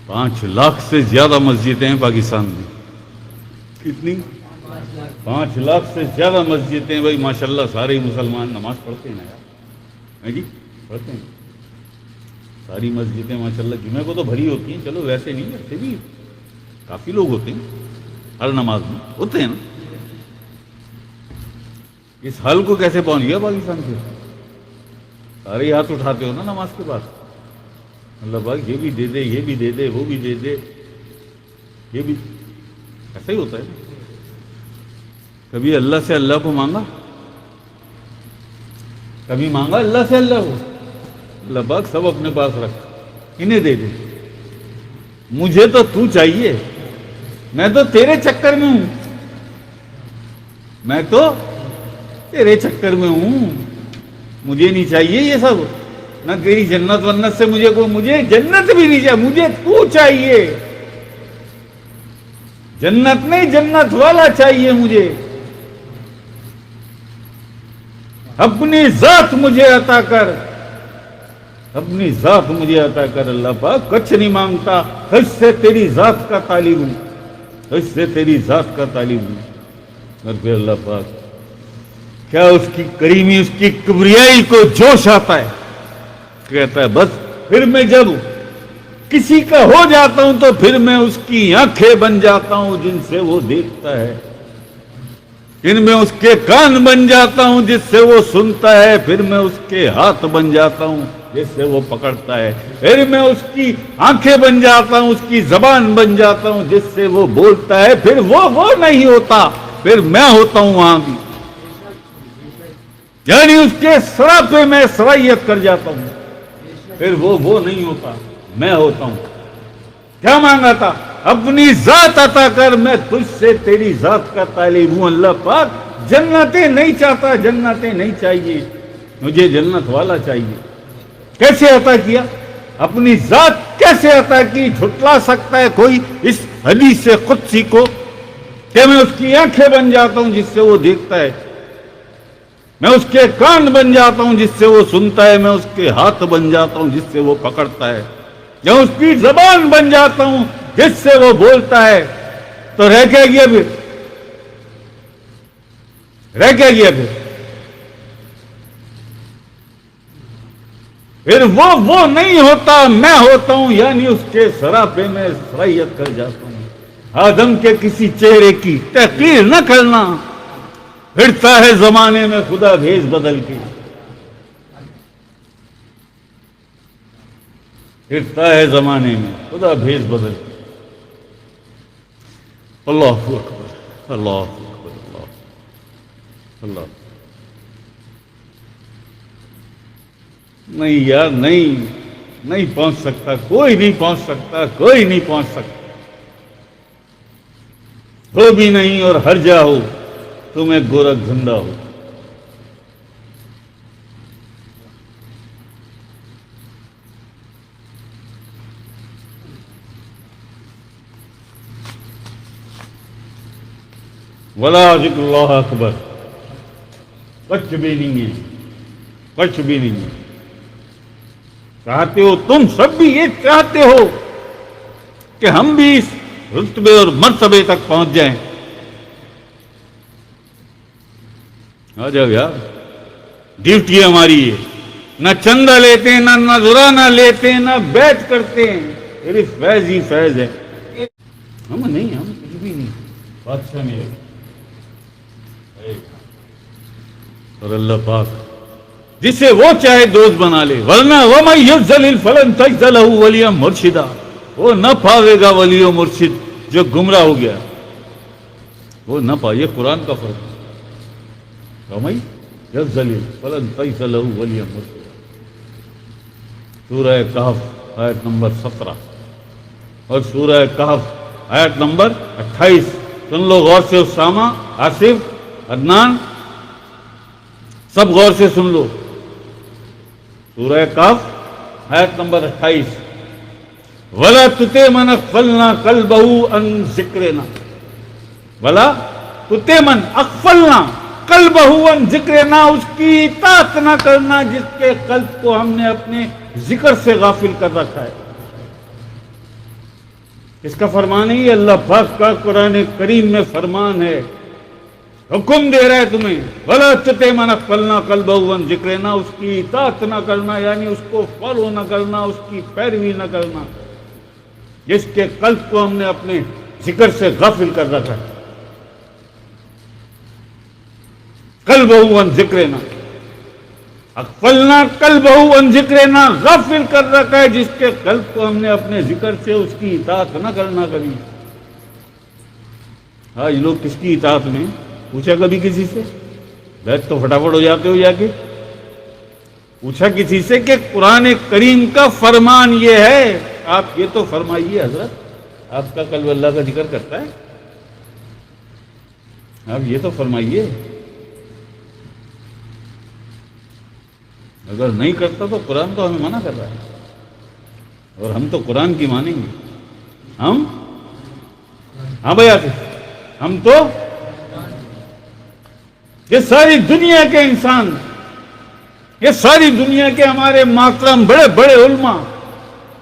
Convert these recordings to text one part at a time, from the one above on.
5 لاکھ سے زیادہ مسجدیں ہیں پاکستان میں. کتنی؟ 5 لاکھ سے زیادہ مسجدیں. بھائی ماشاءاللہ سارے مسلمان نماز پڑھتے ہیں نا یار. جی پڑھتے ہیں ساری مسجدیں ماشاءاللہ. جمعہ کو تو بھری ہوتی ہیں, چلو ویسے نہیں, ایسے بھی کافی لوگ ہوتے ہیں ہر نماز میں ہوتے ہیں نا. اس حل کو کیسے پہنچ گیا پاکستان سے؟ سارے ہاتھ اٹھاتے ہو نا نماز کے بعد, اللہ پاک یہ بھی دے دے, یہ بھی دے دے, وہ بھی دے دے, یہ بھی. ایسا ہی ہوتا ہے. کبھی اللہ سے اللہ کو مانگا؟ کبھی مانگا اللہ سے اللہ کو؟ اللہ پاک سب اپنے پاس رکھ, انہیں دے دے. مجھے تو تو چاہیے, میں تو تیرے چکر میں ہوں, میں تو تیرے چکر میں ہوں. مجھے نہیں چاہیے یہ سب, نہ تیری جنت ونت سے مجھے جنت بھی نہیں چاہیے, مجھے تو چاہیے. جنت نہیں, جنت والا چاہیے مجھے. اپنی ذات مجھے عطا کر, اپنی ذات مجھے عطا کر. اللہ پاک کچھ نہیں مانگتا, حج سے تیری ذات کا طالب ہوں, حج سے تیری ذات کا طالب ہوں. اور پھر اللہ پاک کیا اس کی کریمی, اس کی کبریائی کو جوش آتا ہے, کہتا ہے بس پھر میں جب کسی کا ہو جاتا ہوں تو پھر میں اس کی آنکھیں بن جاتا ہوں جن سے وہ دیکھتا ہے, پھر میں اس کے کان بن جاتا ہوں جس سے وہ سنتا ہے, پھر میں اس کے ہاتھ بن جاتا ہوں جس سے وہ پکڑتا ہے, پھر میں اس کی آنکھیں بن جاتا ہوں, اس کی زبان بن جاتا ہوں جس سے وہ بولتا ہے. پھر وہ نہیں ہوتا, پھر میں ہوتا ہوں وہاں بھی. یعنی اس کے سراپے میں سرائیت کر جاتا ہوں, پھر وہ نہیں ہوتا, میں ہوتا ہوں. کیا مانگا تھا؟ اپنی ذات عطا کر, میں تجھ سے تیری ذات کا طالب ہوں. اللہ پاک جنتیں نہیں چاہتا, جنتیں نہیں چاہیے, مجھے جنت والا چاہیے. کیسے عطا کیا؟ اپنی ذات کیسے عطا کی؟ جھٹلا سکتا ہے کوئی اس حدیث قدسی کو کہ میں اس کی آنکھیں بن جاتا ہوں جس سے وہ دیکھتا ہے, میں اس کے کان بن جاتا ہوں جس سے وہ سنتا ہے, میں اس کے ہاتھ بن جاتا ہوں جس سے وہ پکڑتا ہے, یا اس کی زبان بن جاتا ہوں جس سے وہ بولتا ہے. تو رہ کیا گیا پھر؟ رہ کیا گیا پھر وہ نہیں ہوتا, میں ہوتا ہوں. یعنی اس کے سراپے میں سرائیت کر جاتا ہوں. آدم کے کسی چہرے کی تحقیر نہ کرنا. پھرتا ہے زمانے میں خدا بھیس بدل کے, پھرتا ہے زمانے میں خدا بھیس بدل کے. اللہ اکبر, اللہ اکبر, اللہ اللہ. نہیں یار, نہیں پہنچ سکتا, کوئی نہیں پہنچ سکتا, کوئی نہیں پہنچ سکتا. ہو بھی نہیں اور ہر جا ہو, تمہیں گورکھ دھندا ہو. ولا ذکر اللہ اکبر, کچھ بھی نہیں ہے, کچھ بھی نہیں ہے. چاہتے ہو تم سب بھی یہ چاہتے ہو کہ ہم بھی اس رتبے اور مرتبے تک پہنچ جائیں. آ جاؤ یار, ڈیوٹی ہماری ہے. نہ چندہ لیتے ہیں, نہ نذرانہ لیتے ہیں, نہ بیعت کرتے ہیں, صرف فیض ہی فیض ہے. ہم نہیں, ہم کچھ بھی نہیں. بادشاہ میرے اور اللہ پاک جسے وہ چاہے دوست بنا لے, ورنہ وَمَن يُضْلِلْ فَلَن تَجِدَ لَهُ وَلِيًّا مُرْشِدًا. وہ نہ پاوے گا ولی و مرشد جو گمراہ ہو گیا, وہ نہ پائے. یہ قرآن کا فرق ہے. وَمَن يُضْلِلْ فَلَن تَجِدَ لَهُ وَلِيًّا مُرْشِدًا. سورہ کہف آیت نمبر 17 اور سورہ کہف آیت نمبر 28. سن لو غور سے, اسامہ, آصف, عدنان, سب غور سے سن لو. سورہ کہف آیت نمبر 28. وَلَا تُطِعْ مَنْ أَغْفَلْنَا قَلْبَهُ عَنْ ذِكْرِنَا. وَلَا تُطِعْ مَنْ أَغْفَلْنَا قَلْبَهُ عَنْ ذِكْرِنَا. اس کی اطاعت نہ کرنا جس کے قلب کو ہم نے اپنے ذکر سے غافل کر رکھا ہے. کس کا فرمان ہے؟ یہ اللہ پاک کا قرآن کریم میں فرمان ہے، حکم دے رہا ہے تمہیں، وَلَا تُطِعْ مَنْ أَغْفَلْنَا قَلْبَهُ عَنْ ذِكْرِنَا، اس کی اطاعت نہ کرنا، یعنی اس کو فالو نہ کرنا، اس کی پیروی نہ کرنا، جس کے قلب کو ہم نے اپنے ذکر سے غافل کر رکھا ہے۔ قَلْبَهُ عَنْ ذِكْرِنَا، اغفلنا قلبہ عن ذکرنا، غافل کر رکھا ہے جس کے قلب کو ہم نے اپنے ذکر سے اس کی اطاعت نہ کرنا کبھی۔ آج لوگ کس کی اطاعت میں؟ پوچھا کبھی کسی سے؟ بیت تو فٹافٹ ہو جاتے ہو جا کے۔ پوچھا کسی سے کہ قرآن کریم کا فرمان یہ ہے، آپ یہ تو فرمائیے حضرت، آپ کا قلب اللہ کا ذکر کرتا ہے؟ آپ یہ تو فرمائیے، اگر نہیں کرتا تو قرآن تو ہمیں منع کر رہا ہے، اور ہم تو قرآن کی مانیں گے۔ ہم ہاں بھائی آتے، ہم تو یہ ساری دنیا کے انسان، یہ ساری دنیا کے ہمارے محترم بڑے بڑے علماء،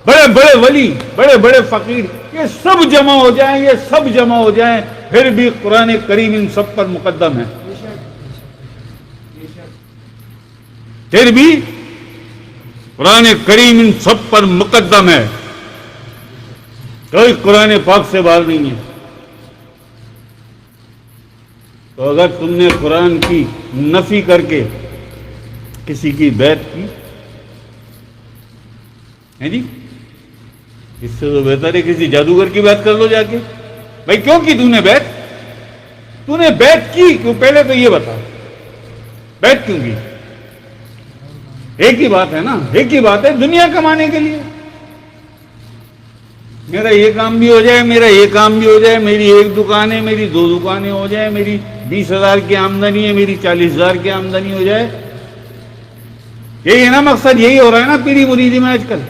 بڑے بڑے ولی، بڑے بڑے فقیر، یہ سب جمع ہو جائیں، یہ سب جمع ہو جائیں، پھر بھی قرآن کریم ان سب پر مقدم ہے، پھر بھی قرآن کریم ان سب پر مقدم ہے، کوئی قرآن پاک سے باہر نہیں ہے۔ تو اگر تم نے قرآن کی نفی کر کے کسی کی بیعت کی ہے جی، اس سے تو بہتر ہے کسی جادوگر کی بیعت کر لو جا کے۔ بھائی کیوں کی تو نے بیعت؟ تو نے بیعت کی کیوں؟ پہلے تو یہ بتا، بیعت کیوں کی؟ ایک ہی بات ہے نا، ایک ہی بات ہے، دنیا کمانے کے لیے، میرا یہ کام بھی ہو جائے، میرا یہ کام بھی ہو جائے، میری ایک دکان ہے، میری دو دکانیں ہو جائیں، میری 20,000 کی آمدنی ہے، میری 40,000 کی آمدنی ہو جائے، یہی ہے نا مقصد؟ یہی ہو رہا ہے نا پیری مریدی میں آج کل،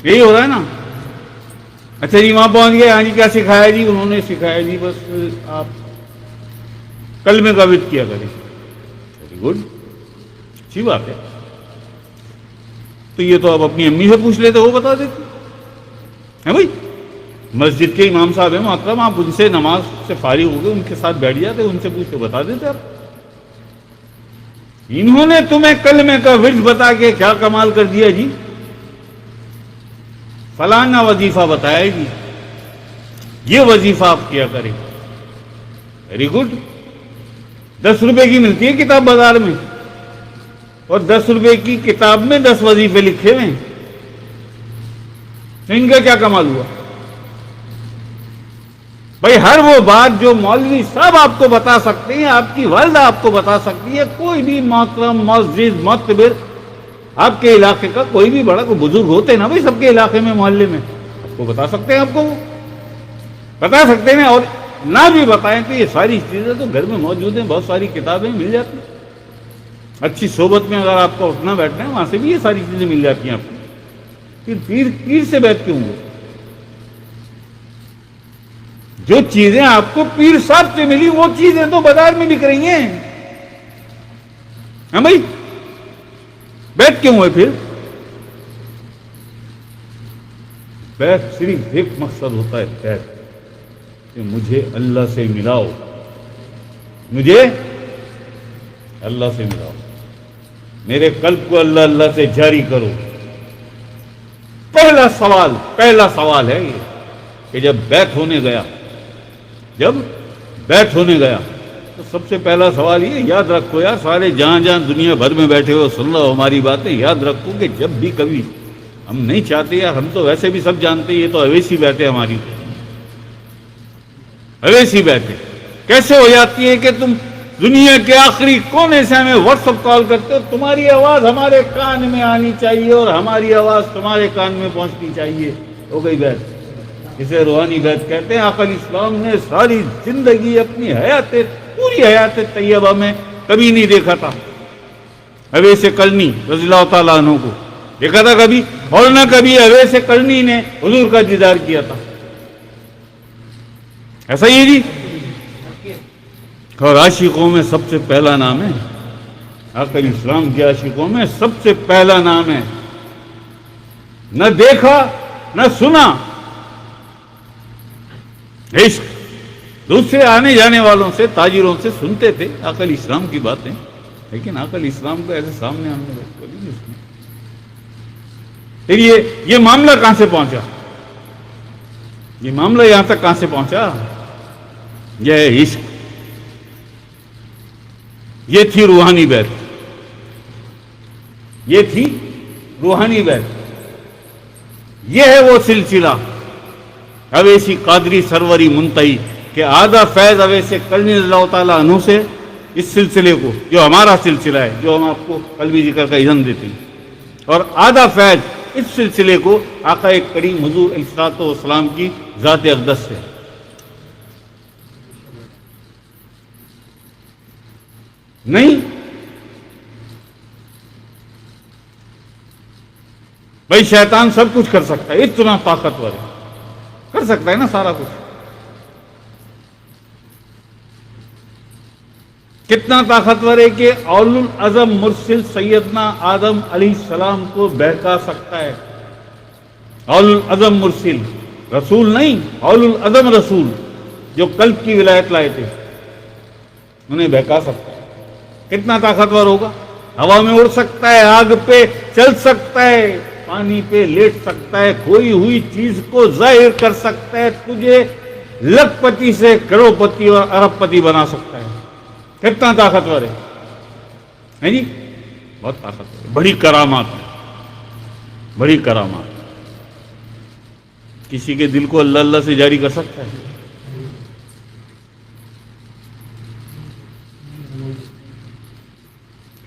یہی ہو رہا ہے نا۔ اچھا جی وہاں پہنچ گئے، ہاں جی کیا سکھایا جی؟ انہوں نے سکھایا جی بس آپ کلمے کا وِد کیا کریں۔ ویری گڈ، اچھی بات ہے، تو یہ تو آپ اپنی امی سے پوچھ لیتے، وہ بتا دیتے ہیں بھائی۔ مسجد کے امام صاحب ہیں محترم، آپ ان سے نماز سے فارغ ہو گئے، ان کے ساتھ بیٹھ جاتے، ان سے پوچھ کے بتا دیتے آپ۔ انہوں نے تمہیں کلمے کا ورد بتا کے کیا کمال کر دیا جی؟ فلانا وظیفہ بتایا جی، یہ وظیفہ آپ کیا کریں۔ ویری گڈ، 10 روپے کی ملتی ہے کتاب بازار میں، اور 10 روپے کی کتاب میں 10 وظیفے لکھے ہوئے ہیں، تو ان کا کیا کمال ہوا؟ بھائی ہر وہ بات جو مولوی صاحب آپ کو بتا سکتے ہیں، آپ کی والدہ آپ کو بتا سکتی ہے، کوئی بھی محترم معزز معتبر آپ کے علاقے کا کوئی بھی بڑا کوئی بزرگ ہوتے نا بھائی، سب کے علاقے میں محلے میں آپ کو بتا سکتے ہیں، آپ کو بتا سکتے ہیں، اور نہ بھی بتائیں تو یہ ساری چیزیں تو گھر میں موجود ہیں، بہت ساری کتابیں مل جاتی ہیں، اچھی صحبت میں اگر آپ کو اٹھنا بیٹھنا ہے وہاں سے بھی یہ ساری چیزیں مل جاتی ہیں آپ کو۔ پھر پیر سے بیعت کیوں ہو؟ جو چیزیں آپ کو پیر صاحب سے ملی وہ چیزیں تو بازار میں بک رہی ہیں، ہاں بھائی، بیعت کیوں ہوئے پھر؟ بیعت صرف ایک مقصد ہوتا ہے، بیعت کہ مجھے اللہ سے ملاؤ، مجھے اللہ سے ملاؤ، میرے قلب کو اللہ اللہ سے جاری کرو۔ پہلا سوال ہے یہ کہ جب بیعت ہونے گیا تو سب سے پہلا سوال یہ یاد رکھو یار، سارے جہاں جہاں دنیا بھر میں بیٹھے ہو سن لو ہماری باتیں، یاد رکھو کہ جب بھی کبھی ہم نہیں چاہتے یار، ہم تو ویسے بھی سب جانتے ہیں، یہ تو اویسی باتیں ہماری، اویسی باتیں کیسے ہو جاتی ہے کہ تم دنیا کے آخری کونے سے ہمیں واٹس ایپ کال کرتے ہو، تمہاری آواز ہمارے کان میں آنی چاہیے اور ہماری آواز تمہارے کان میں پہنچنی چاہیے، ہو گئی بیعت۔ اسے روحانی بیعت کہتے ہیں۔ آقا اسلام نے ساری زندگی اپنی پوری حیات طیبہ میں کبھی نہیں دیکھا تھا اویس کرنی رضی اللہ تعالیٰ عنہ کو، دیکھا تھا کبھی؟ اور نہ کبھی اویس کرنی نے حضور کا دیدار کیا تھا، ایسا ہی جی۔ اور عاشقوں میں سب سے پہلا نام ہے، آقا اسلام کے عاشقوں میں سب سے پہلا نام ہے، نہ دیکھا نہ سنا، عشق دوسرے آنے جانے والوں سے، تاجروں سے سنتے تھے عقل اسلام کی باتیں، لیکن عقل اسلام کو ایسے سامنے آنے لگے کبھی نہیں سنی۔ پھر یہ معاملہ کہاں سے پہنچا؟ یہ معاملہ یہاں تک کہاں سے پہنچا؟ یہ ہے عشق، یہ تھی روحانی بیعت، یہ تھی روحانی بیعت، یہ ہے وہ سلسلہ اویسی قادری سروری منتہی کہ آدھا فیض اویس کرنی رضی اللہ تعالیٰ عنہ سے اس سلسلے کو، جو ہمارا سلسلہ ہے، جو ہم آپ کو قلبی ذکر کا اذن دیتے ہیں، اور آدھا فیض اس سلسلے کو آقا کریم حضور علیہ الصلوۃ والسلام کی ذات اقدس سے۔ نہیں بھائی، شیطان سب کچھ کر سکتا ہے، اتنا طاقتور ہے، کر سکتا ہے نا سارا کچھ۔ کتنا طاقتور ہے کہ اول العزم مرسل سیدنا آدم علیہ السلام کو بہکا سکتا ہے۔ اول العزم مرسل رسول نہیں، اول العزم رسول جو قلب کی ولایت لائے تھے، انہیں بہکا سکتا ہے۔ کتنا طاقتور ہوگا؟ ہوا میں اڑ سکتا ہے، آگ پہ چل سکتا ہے، پانی پہ لیٹ سکتا ہے، کھوئی ہوئی چیز کو ظاہر کر سکتا ہے، تجھے لکھ پتی سے کروڑ پتی اور ارب پتی بنا سکتا ہے۔ کتنا طاقتور ہے جی، بہت طاقتور ہے، بڑی کرامات ہے، بڑی کرامات۔ کسی کے دل کو اللہ اللہ سے جاری کر سکتا ہے؟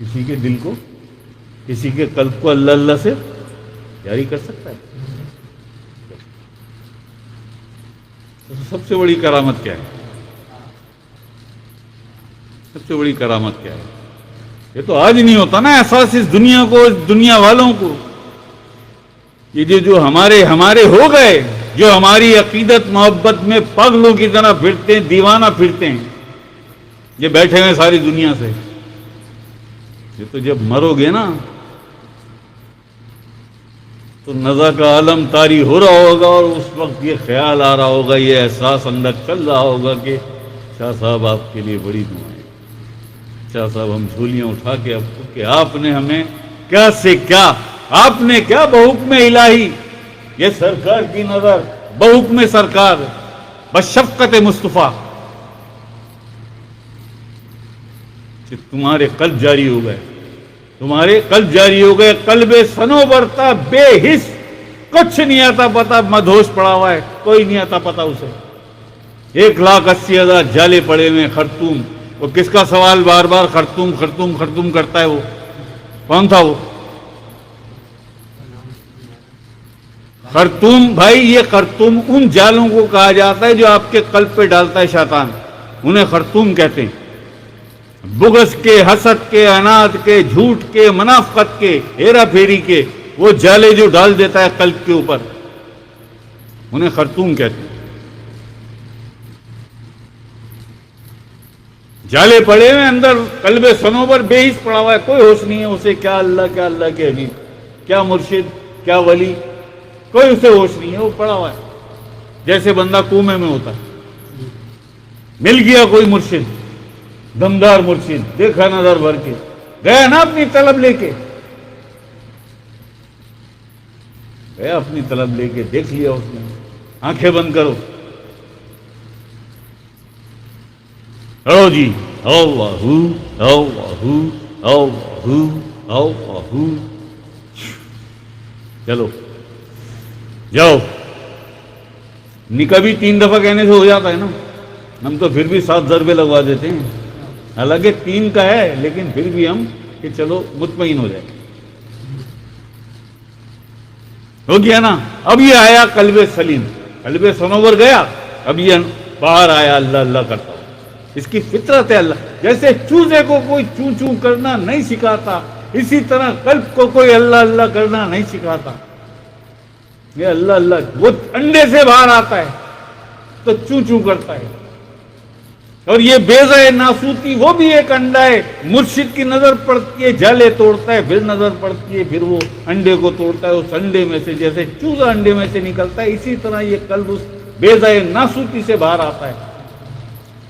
کسی کے دل کو، کسی کے قلب کو اللہ اللہ سے جاری کر سکتا ہے؟ تو سب سے بڑی کرامت کیا ہے؟ سب سے بڑی کرامت کیا ہے؟ یہ تو آج نہیں ہوتا نا احساس اس دنیا کو، اس دنیا والوں کو۔ یہ جو ہمارے ہو گئے، جو ہماری عقیدت محبت میں پاگلوں کی طرح پھرتے ہیں، دیوانہ پھرتے ہیں، یہ بیٹھے ہوئے ساری دنیا سے، یہ تو جب مرو گے نا تو نزا کا عالم طاری ہو رہا ہوگا، اور اس وقت یہ خیال آ رہا ہوگا، یہ احساس اندر چل رہا ہوگا کہ شاہ صاحب آپ کے لیے بڑی دعائیں، شاہ صاحب ہم جھولیاں اٹھا کے اب کہ آپ نے ہمیں کیا سے کیا، آپ نے کیا بحکم الہی، یہ سرکار کی نظر، بحکم سرکار، بشفقت مصطفیٰ، کہ تمہارے قلب جاری ہو گئے، تمہارے قلب جاری ہو گئے، قلب سنوبرتا بے حس، کچھ نہیں آتا پتا، مدہوش پڑا ہوا ہے، کوئی نہیں آتا پتا اسے۔ 1,80,000 جالے پڑے ہوئے خرطوم، وہ کس کا سوال بار بار خرطوم خرطوم خرطوم کرتا ہے؟ وہ کون تھا؟ وہ خرطوم، بھائی یہ خرطوم ان جالوں کو کہا جاتا ہے جو آپ کے قلب پہ ڈالتا ہے شیطان، انہیں خرطوم کہتے ہیں۔ بغض کے، حسد کے، عناد کے، جھوٹ کے، منافقت کے، ہیرا پھیری کے، وہ جالے جو ڈال دیتا ہے قلب کے اوپر، انہیں خرطوم کہتے ہیں۔ جالے پڑے ہوئے اندر، قلب سنوبر بے حس پڑا ہوا ہے، کوئی ہوش نہیں ہے اسے، کیا اللہ کے حبیب، کیا مرشد، کیا ولی، کوئی اسے ہوش نہیں ہے، وہ پڑا ہوا ہے جیسے بندہ کنویں میں ہوتا ہے۔ مل گیا کوئی مرشد، دمدار مرشد، دیکھا نظر بھر کے، گیا نا اپنی طلب لے کے، گیا اپنی طلب لے کے، دیکھ لیا اس نے، آنکھیں بند کرو، او جی اللہ اللہ اللہ اللہ، چلو جاؤ۔ کبھی 3 دفعہ کہنے سے ہو جاتا ہے نا، ہم تو پھر بھی 7 ضربے لگوا دیتے ہیں، حالانکہ 3 کا ہے، لیکن پھر بھی ہم کہ چلو مطمئن ہو جائے، ہو گیا نا۔ اب یہ آیا قلب سلیم، قلب سنور گیا، اب یہ باہر آیا اللہ اللہ کرتا ہوں، اس کی فطرت ہے۔ اللہ جیسے چوزے کو کوئی چوں چوں کرنا نہیں سکھاتا، اسی طرح قلب کو کوئی اللہ اللہ کرنا نہیں سکھاتا۔ یہ اللہ اللہ، وہ انڈے سے باہر آتا ہے تو چوں چوں کرتا ہے، اور یہ بیضہ ناسوتی وہ بھی ایک انڈا ہے، مرشد کی نظر پڑتی ہے، جالے توڑتا ہے، پھر نظر پڑتی ہے، پھر وہ انڈے کو توڑتا ہے، اس انڈے میں سے جیسے چوزا انڈے میں سے نکلتا ہے، اسی طرح یہ قلب اس بیضائے ناسوتی سے باہر آتا ہے.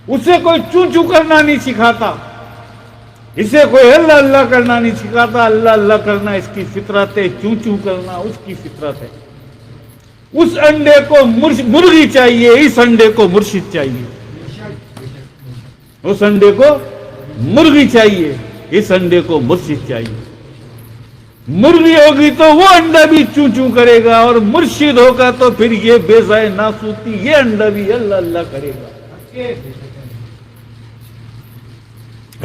اسے کوئی چوں چوں کرنا نہیں سکھاتا, اسے کوئی اللہ اللہ کرنا نہیں سکھاتا. اللہ اللہ کرنا اس کی فطرت ہے, چوں چوں کرنا اس کی فطرت ہے. اس انڈے کو مرغی چاہیے, اس انڈے کو مرشد چاہیے. اس انڈے کو مرغی چاہیے, اس انڈے کو مرشد چاہیے. مرغی ہوگی تو وہ انڈا بھی چوں چوں کرے گا, اور مرشد ہوگا تو پھر یہ بیضائے ناسوتی یہ انڈا بھی اللہ اللہ کرے گا.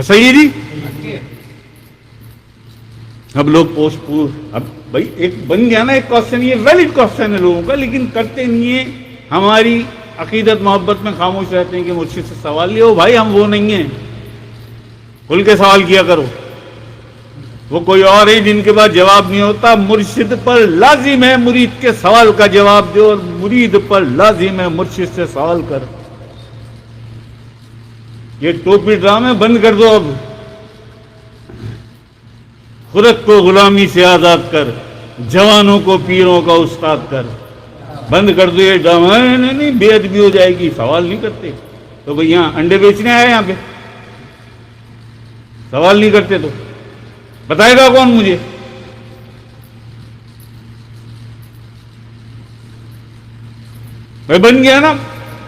صحیح جی. اب لوگ اب بھائی ایک بن گیا نا ایک کوشچن, یہ ویلڈ کوشچن ہے لوگوں کا, لیکن کرتے نہیں ہیں. ہماری عقیدت محبت میں خاموش رہتے ہیں کہ مرشد سے سوال لیا. بھائی ہم وہ نہیں ہیں, کھل کے سوال کیا کرو. وہ کوئی اور ہے جن کے بعد جواب نہیں ہوتا. مرشد پر لازم ہے مرید کے سوال کا جواب دو, اور مرید پر لازم ہے مرشد سے سوال کر. یہ ٹوپی ڈرامے بند کر دو. اب خرد کو غلامی سے آزاد کر, جوانوں کو پیروں کا استاد کر. بند کر دو یہ ڈرامہ. نہیں بے ادبی ہو جائے گی, سوال نہیں کرتے تو بھئی یہاں انڈے بیچنے آئے, یہاں پہ سوال نہیں کرتے تو بتائے گا کون مجھے؟ بھائی بن گیا نا,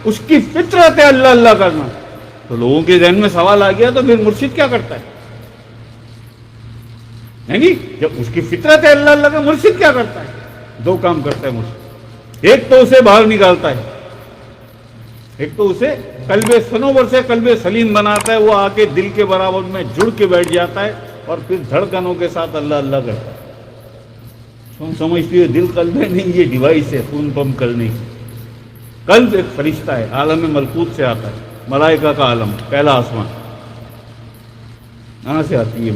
اس کی فطرت ہے اللہ اللہ کرنا. تو لوگوں کے ذہن میں سوال آ گیا تو پھر مرشد کیا کرتا ہے؟ نہیں, جب اس کی فطرت ہے اللہ اللہ کا, مرشد کیا کرتا ہے؟ دو کام کرتا ہے مرشد. ایک تو اسے باہر نکالتا ہے, ایک تو اسے قلب سنور سے قلب سلیم بناتا ہے. وہ آ کے دل کے برابر میں جڑ کے بیٹھ جاتا ہے, اور پھر دھڑکنوں کے ساتھ اللہ اللہ کرتا ہے. تم سمجھتی ہو دل قلب ہے؟ نہیں, یہ ڈیوائس ہے خون پمپ کرنے کی. قلب ایک فرشتہ ہے, عالم ملکوت سے آتا ہے, ملائکہ کا عالم, پہلا آسمان. کہاں سے آتی ہے؟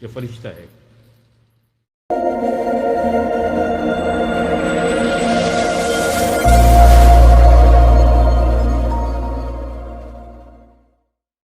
یہ فرشتہ ہے.